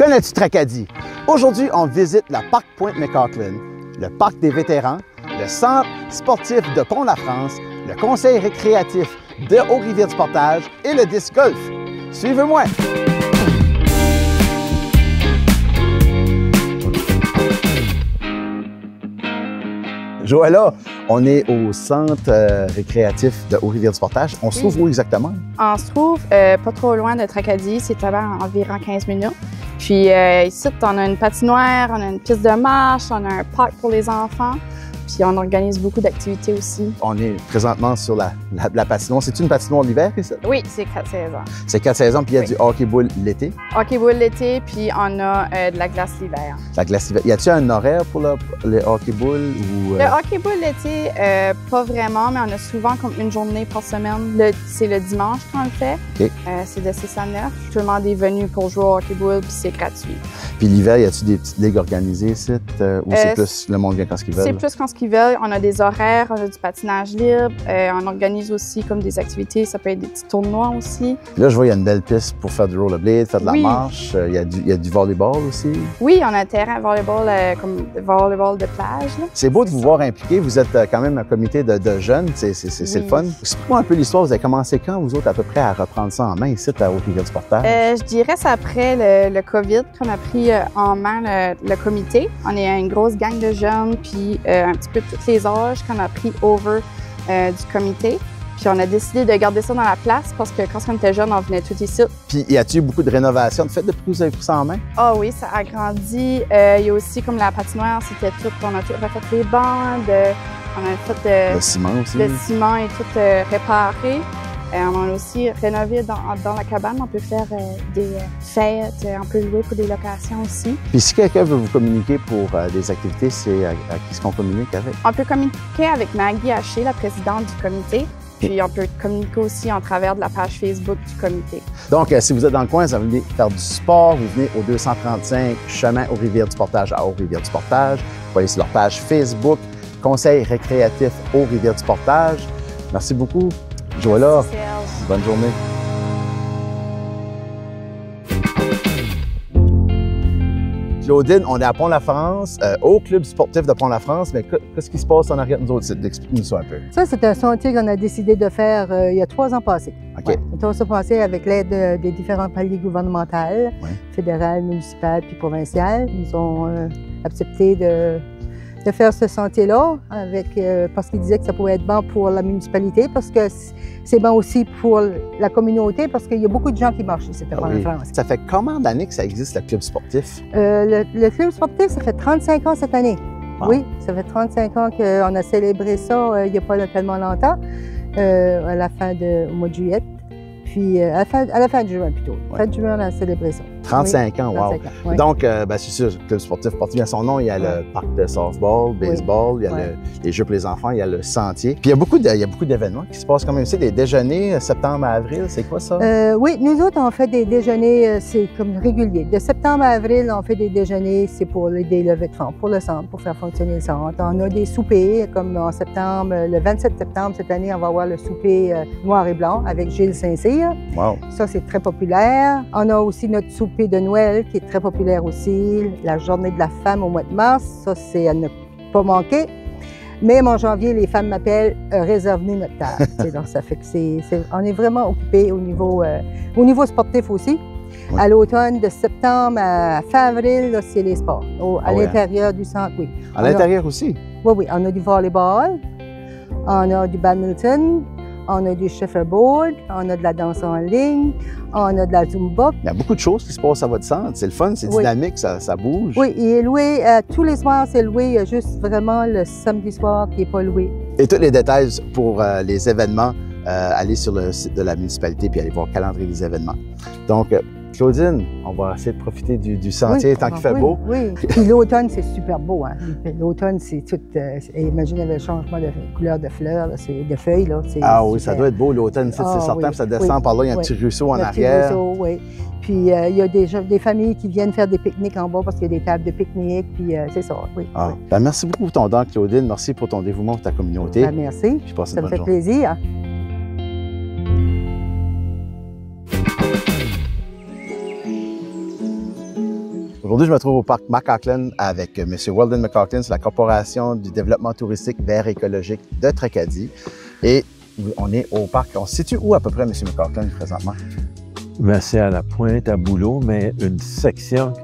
Connais-tu Tracadie? Aujourd'hui, on visite la Parc Pointe-McCaughlin, le Parc des vétérans, le Centre sportif de Pont-la-France, le Conseil récréatif de Haut-Rivière-du-Portage et le disc golf. Suivez-moi! Joëlla, on est au centre récréatif de Haut-Rivière-du-Portage. On se trouve où exactement? On se trouve pas trop loin de Tracadie, c'est à environ 15 minutes. Puis ici, on a une patinoire, on a une piste de marche, on a un parc pour les enfants. Puis on organise beaucoup d'activités aussi. On est présentement sur la patinoire. C'est une patinoire l'hiver, ça? Oui, c'est 4 saisons. C'est 4 saisons, puis il y a du hockey-boule l'été? Hockey-boule l'été, puis on a de la glace l'hiver. La glace l'hiver. Y a-t-il un horaire pour le hockey-boule? Le hockey-boule l'été, pas vraiment, mais on a souvent comme une journée par semaine. C'est le dimanche qu'on le fait. Okay. C'est de 6 à 9. Tout le monde est venu pour jouer au hockey-boule, puis c'est gratuit. Puis l'hiver, y a-t-il des petites ligues organisées ici? Ou c'est plus le monde vient quand ils veulent? C'est plus quand ils veulent. On a des horaires, on a du patinage libre. On organise aussi comme des activités. Ça peut être des petits tournois aussi. Puis là, je vois, il y a une belle piste pour faire du rollerblade, faire de la marche. Il y a du volleyball aussi. Oui, on a un terrain volleyball, comme volleyball de plage. C'est beau de vous voir impliqué. Vous êtes quand même un comité de jeunes. C'est le fun. Explique-moi un peu l'histoire. Vous avez commencé quand, vous autres, à peu près, à reprendre ça en main ici, à Haut-Rivière-du-Portage? Je dirais c'est après le COVID qu'on a pris en main le comité. On est une grosse gang de jeunes, puis un petit peu de tous les âges qu'on a pris over du comité. Puis on a décidé de garder ça dans la place parce que quand on était jeunes, on venait tout ici. Puis y a-t-il eu beaucoup de rénovations de fait depuis que vous avez pris ça en main? Ah oui, ça a grandi. Il y a aussi comme la patinoire, c'était tout, on a tout refait les bandes, on a fait le ciment aussi. Le ciment est tout réparé. On a aussi rénové dans la cabane. On peut faire des fêtes, on peut louer pour des locations aussi. Puis si quelqu'un veut vous communiquer pour des activités, c'est à qui est-ce qu'on communique avec? On peut communiquer avec Maggie Haché, la présidente du comité. Puis on peut communiquer aussi en travers de la page Facebook du comité. Donc, si vous êtes dans le coin, vous venez faire du sport, vous venez au 235 chemin Haut-Rivière-du-Portage à Haut-Rivière-du-Portage. Vous allez sur leur page Facebook, Conseil récréatif Haut-Rivière-du-Portage. Merci beaucoup, Joëlla. Bonne journée. Claudine, on est à Pont-la-France, au club sportif de Pont-la-France, mais qu'est-ce qui se passe en arrière de nous autres? Explique-nous ça un peu. Ça, c'est un sentier qu'on a décidé de faire il y a 3 ans passés. OK. Ouais. 3 ans passés avec l'aide des différents paliers gouvernementaux, fédéral, municipal puis provincial. Ils ont accepté de faire ce sentier-là parce qu'ils disaient que ça pouvait être bon pour la municipalité, parce que c'est bon aussi pour la communauté, parce qu'il y a beaucoup de gens qui marchent ici à Pont-la-France. Ça fait combien d'années que ça existe, le club sportif? Le club sportif, ça fait 35 ans cette année. Wow. Oui, ça fait 35 ans qu'on a célébré ça il n'y a pas tellement longtemps, à la fin au mois de juillet. Puis à la fin de juin plutôt. Fin de juin, on a célébré ça. 35 ans, wow. 35 ans, oui. Donc, c'est sûr, le club sportif porte bien son nom. Il y a le parc de softball, baseball, il y a les jeux pour les enfants, il y a le sentier. Puis il y a beaucoup d'événements qui se passent quand même aussi, des déjeuners septembre à avril. C'est quoi ça? Oui, nous autres, on fait des déjeuners, c'est comme régulier. De septembre à avril, on fait des déjeuners, c'est pour des levées de fonds, pour le centre, pour faire fonctionner le centre. On a des soupers, comme en septembre, le 27 septembre cette année, on va avoir le souper noir et blanc avec Gilles Saint-Cyr. Wow. Ça, c'est très populaire. On a aussi notre souper de Noël qui est très populaire aussi. La journée de la femme au mois de mars, ça, c'est à ne pas manquer. Même en janvier, les femmes m'appellent réserve-nous notre table. Donc, ça fait que on est vraiment occupé au niveau sportif aussi. Oui. À l'automne, de septembre à fin avril, c'est les sports. À l'intérieur du centre, oui. À l'intérieur aussi? Oui, oui. On a du volleyball, on a du badminton, on a du shuffleboard, on a de la danse en ligne, on a de la zumba. Il y a beaucoup de choses qui se passent à votre centre. C'est le fun, c'est dynamique, ça bouge. Oui, il est loué tous les soirs, c'est loué. Il y a juste vraiment le samedi soir qui n'est pas loué. Et tous les détails pour les événements, allez sur le site de la municipalité puis allez voir le calendrier des événements. Donc, Claudine, on va essayer de profiter du sentier tant qu'il fait beau. Oui, puis l'automne, c'est super beau. Hein? L'automne, c'est tout... imaginez le changement de couleur de fleurs, de feuilles. Là, ah oui, ça doit être beau l'automne. C'est certain, puis ça descend par là, il y a un petit ruisseau en arrière. Petit ruisseau, oui. Puis il y a des familles qui viennent faire des pique-niques en bas parce qu'il y a des tables de pique-nique, puis c'est ça, oui. Ah. Ben, merci beaucoup pour ton don, Claudine. Merci pour ton dévouement pour ta communauté. Ben, merci. Puis passe une ça me bonne fait journée. plaisir. Aujourd'hui, je me trouve au parc McAukland avec M. Weldon McAukland, c'est la Corporation du développement touristique vert écologique de Tracadie. Et on est au parc. On se situe où à peu près, M. McAukland, présentement? Ben, c'est à la Pointe-à-Bouleau, mais une section,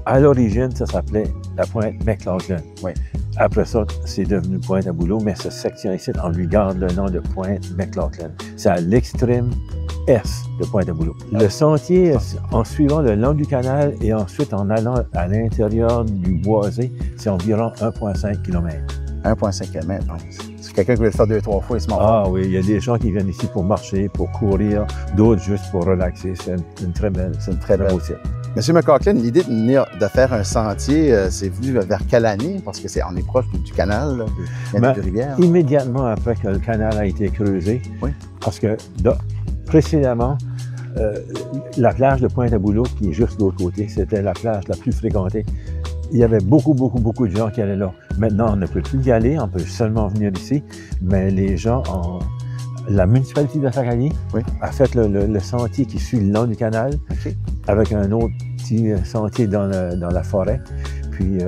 à l'origine, ça s'appelait la Pointe-McAukland. Oui. Après ça, c'est devenu Pointe-à-Bouleau, mais cette section ici, on lui garde le nom de Pointe-McAukland. C'est à l'extrême est de Pointe-à-Bouleau. Le sentier, en suivant le long du canal et ensuite en allant à l'intérieur du boisé, c'est environ 1,5 km. 1,5 km. C'est quelqu'un qui veut le faire 2-3 fois, il se Ah oui, il y a des gens qui viennent ici pour marcher, pour courir, d'autres juste pour relaxer. C'est une très belle beau site. Monsieur McAukland, l'idée de faire un sentier, c'est venu vers quelle année? Parce qu'on est proche du canal, de rivière. Immédiatement après que le canal a été creusé, oui. Parce que précédemment, la plage de Pointe-à-Bouleau, qui est juste de l'autre côté, c'était la plage la plus fréquentée. Il y avait beaucoup de gens qui allaient là. Maintenant, on ne peut plus y aller, on peut seulement venir ici, mais les gens, la municipalité de Tracadie a fait le sentier qui suit le long du canal, avec un autre petit sentier dans la forêt. Puis,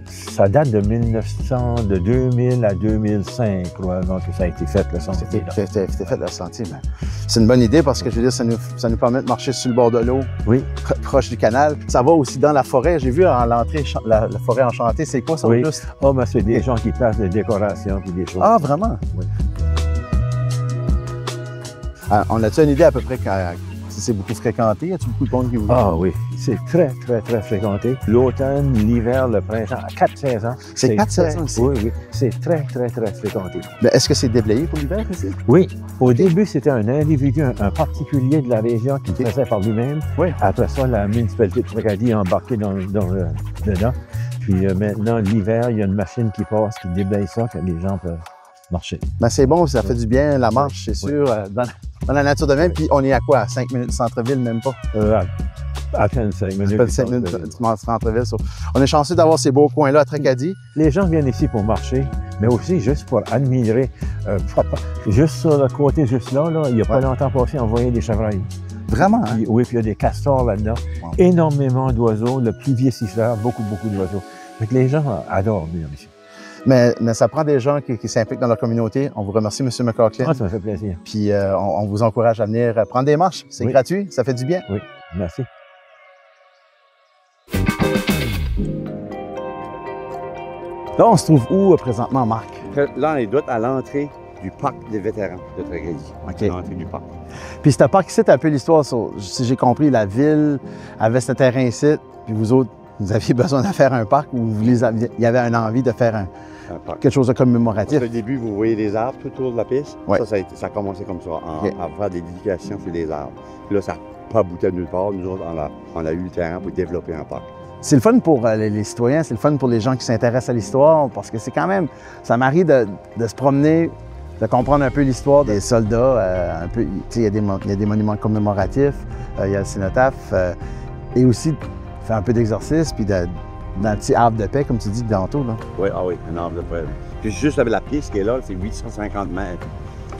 ça date de 2000 à 2005, probablement, que ça a été fait, le sentier. C'était fait, le sentier. C'est une bonne idée parce que, je veux dire, ça nous permet de marcher sur le bord de l'eau, proche du canal. Ça va aussi dans la forêt. J'ai vu à l'entrée la forêt enchantée. C'est quoi ça? Oui. Oh, ben, c'est des gens qui placent des décorations et des choses. Ah, vraiment? Oui. On a-tu une idée à peu près si c'est beaucoup fréquenté? Y a-t-il beaucoup de monde qui vous... Ah oui, c'est très fréquenté. L'automne, l'hiver, le printemps, à 4 saisons. C'est 4 saisons ici? Oui, c'est très fréquenté. Mais est-ce que c'est déblayé pour l'hiver ici? Oui. Au début, c'était un individu, un particulier de la région qui le faisait par lui-même. Oui. Après ça, la municipalité de Tracadie a embarqué dedans. Puis maintenant, l'hiver, il y a une machine qui passe, qui déblaye ça, que les gens peuvent marcher. Ben, c'est bon, ça fait du bien, la marche, c'est sûr, dans la nature de même. Puis on est à quoi? À 5 minutes du centre-ville, même pas? À peine 5 minutes. 5 minutes du centre-ville. On est chanceux d'avoir ces beaux coins-là à Tracadie. Les gens viennent ici pour marcher, mais aussi juste pour admirer. Juste sur le côté, juste là, il n'y a pas longtemps passé, on voyait des chevreuils. Vraiment? Hein? Puis, oui, puis il y a des castors là-dedans. Wow. Énormément d'oiseaux, le pluvier siffleur, beaucoup d'oiseaux. Donc les gens adorent venir ici. Mais ça prend des gens qui s'impliquent dans leur communauté. On vous remercie, M. McAukland. Ah, ça me fait plaisir. Puis on vous encourage à venir prendre des marches. C'est gratuit, ça fait du bien. Oui, merci. Là, on se trouve où présentement, Marc? Là, on est à l'entrée du parc des vétérans de Tracadie. OK. L'entrée du parc. Puis ce parc ici, c'est un peu l'histoire, si j'ai compris, la ville avait ce terrain ici, puis vous autres, vous aviez besoin de faire un parc ou il y avait une envie de faire quelque chose de commémoratif? Au début, vous voyez les arbres tout autour de la piste. Ouais. Ça a commencé comme ça, à faire des dédications sur les arbres. Puis là, ça n'a pas abouti à nulle part. Nous autres, on a eu le terrain pour développer un parc. C'est le fun pour les citoyens, c'est le fun pour les gens qui s'intéressent à l'histoire, parce que c'est quand même, ça m'arrive de se promener, de comprendre un peu l'histoire des soldats. Il y a des monuments commémoratifs, il y a le cénotaphe, et aussi faire un peu d'exercice, puis dans le petit arbre de paix, comme tu dis tantôt. Oui, un arbre de paix. Puis juste avec la piste qui est là, c'est 850 mètres.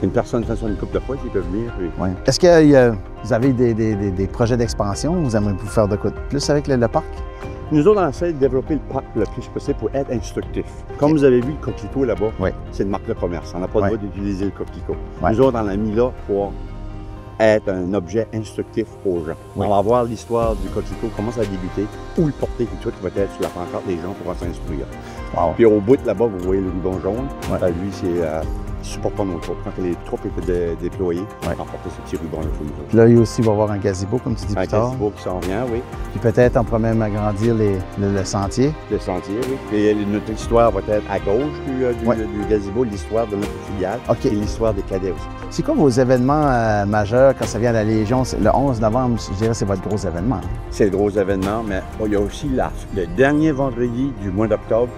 Une personne fait ça une couple de fois qui peut venir. Puis... Ouais. Est-ce que vous avez des projets d'expansion? Vous aimeriez vous faire de quoi de plus avec le parc? Nous autres, on essaie de développer le parc le plus possible pour être instructif. Comme vous avez vu, le coquelicot là-bas, c'est une marque de commerce. On n'a pas le droit d'utiliser le coquelicot. Nous autres, on l'a mis là pour être un objet instructif aux gens. On va voir l'histoire du coquelicot, comment ça a débuté, où le porter, puis tout va être sur la pancarte des gens pour s'instruire. Wow. Puis au bout là-bas, vous voyez le ruban jaune. Lui, c'est supporte pas nos troupes. Quand les troupes étaient déployées, on portait ce petit ruban-là pour nous. Puis là, il aussi va y avoir un gazebo, comme tu dis plus tard. Un gazebo qui s'en vient, oui. Puis peut-être on pourrait même agrandir le sentier. Le sentier, oui. Et notre histoire va être à gauche du gazebo, l'histoire de notre filiale et l'histoire des cadets aussi. C'est quoi vos événements majeurs quand ça vient à la Légion? Le 11 novembre, je dirais, c'est votre gros événement. C'est le gros événement, mais il y a aussi le dernier vendredi du mois d'octobre,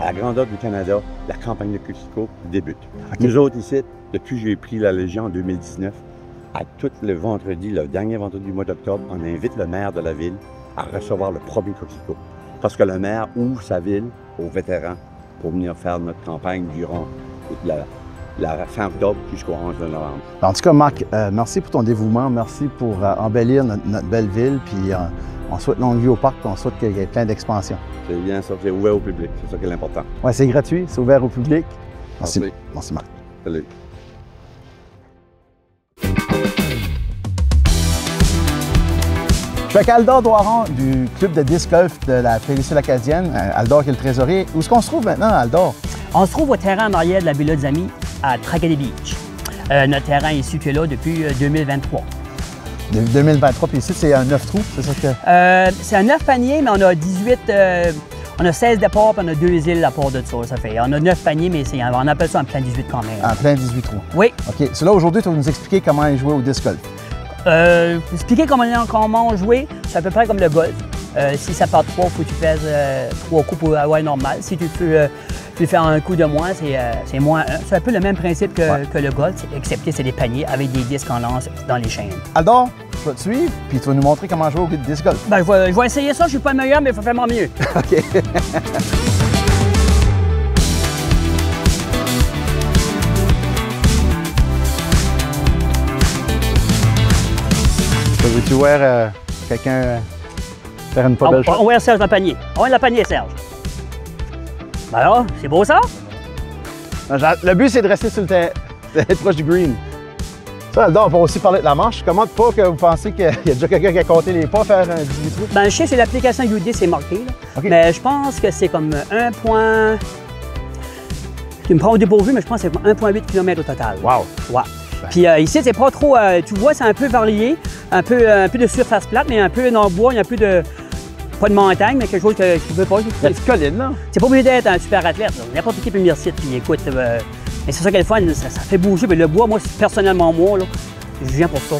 à la grandeur du Canada, la campagne de coquelicot débute. Nous autres ici, depuis que j'ai pris la Légion en 2019, à tout le vendredi, le dernier vendredi du mois d'octobre, on invite le maire de la ville à recevoir le premier coquelicot. Parce que le maire ouvre sa ville aux vétérans pour venir faire notre campagne durant la fin octobre jusqu'au 11 novembre. En tout cas, Marc, merci pour ton dévouement, merci pour embellir notre belle ville, puis On souhaite longue vie au parc, puis on souhaite qu'il y ait plein d'expansions. C'est bien ça, c'est ouvert au public, c'est ça qui est l'important. Oui, c'est gratuit, c'est ouvert au public. Merci. Merci. Merci, Marc. Salut. Je suis avec Aldor Doiron du club de disc golf de la péninsule acadienne. Aldor qui est le trésorier. Où est-ce qu'on se trouve maintenant, Aldor? On se trouve au terrain en arrière de la Villa des Amis à Tracadie Beach. Notre terrain est situé là depuis 2023. 2023, puis ici, c'est un 9 trous, c'est ça que... C'est un 9 paniers, mais on a 18... on a 16 départs, puis on a 2 îles à part de ça. Ça fait, on a 9 paniers, mais on appelle ça un plein 18 quand même. En plein 18 trous. Oui. OK. C'est là, aujourd'hui, tu vas nous expliquer comment jouer au disc golf. Expliquer comment jouer, c'est à peu près comme le golf. Si ça part 3, il faut que tu fasses 3 coups pour avoir normal. Si tu peux faire un coup de moins, c'est moins 1. C'est un peu le même principe que le golf, excepté c'est des paniers avec des disques en lance dans les chaînes. Aldor, je vais te suivre, puis tu vas nous montrer comment jouer au disc golf. Ben, je vais essayer ça, je suis pas le meilleur, mais il faut faire mon mieux. OK. Veux-tu voir quelqu'un faire une pas belle chose? On va Serge dans le panier. On va dans le panier, Serge. Ben alors, c'est beau ça? Le but, c'est de rester sur le terrain, d'être proche du green. Ça, Aldor, on va aussi parler de la manche. Comment pas que vous pensez qu'il y a déjà quelqu'un qui a compté les pas, faire un 18 trous? Ben, je sais que c'est l'application UD, c'est marqué. Là. Okay. Mais je pense que c'est comme 1 point... Tu me prends au dépourvu, mais je pense que c'est 1,8 km au total. Wow! Ouais. Puis ici, c'est pas trop... tu vois, c'est un peu varié, un peu de surface plate, mais un peu dans le bois, il y a un peu de... Pas de montagne, mais quelque chose que tu veux pas. La petite colline, là. C'est pas obligé d'être un super athlète. N'importe qui peut venir ici, puis écoute... mais c'est ça qui est le fun, ça fait bouger. Mais le bois, moi, personnellement, moi, là, je viens pour ça.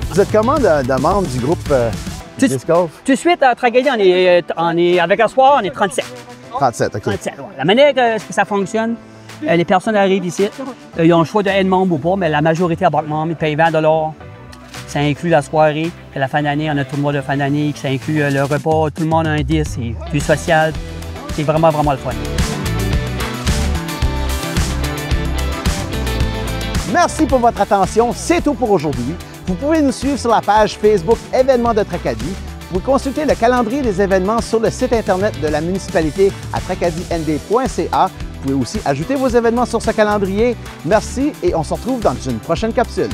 Vous êtes comment de membre du groupe disc golf? Tout de suite, à Tracadie, on est avec un soir, on est 37. 37, OK. 37, ouais. La manière que ça fonctionne, les personnes arrivent ici, ils ont le choix de être membre ou pas, mais la majorité abordent membre, ils payent 20 $. Ça inclut la soirée, à la fin d'année, on a un tournoi de fin d'année, ça inclut le repas, tout le monde a un 10, c'est plus social. C'est vraiment, vraiment le fun. Merci pour votre attention. C'est tout pour aujourd'hui. Vous pouvez nous suivre sur la page Facebook Événements de Tracadie. Vous pouvez consulter le calendrier des événements sur le site Internet de la municipalité à tracadie-nd.ca. Vous pouvez aussi ajouter vos événements sur ce calendrier. Merci et on se retrouve dans une prochaine capsule.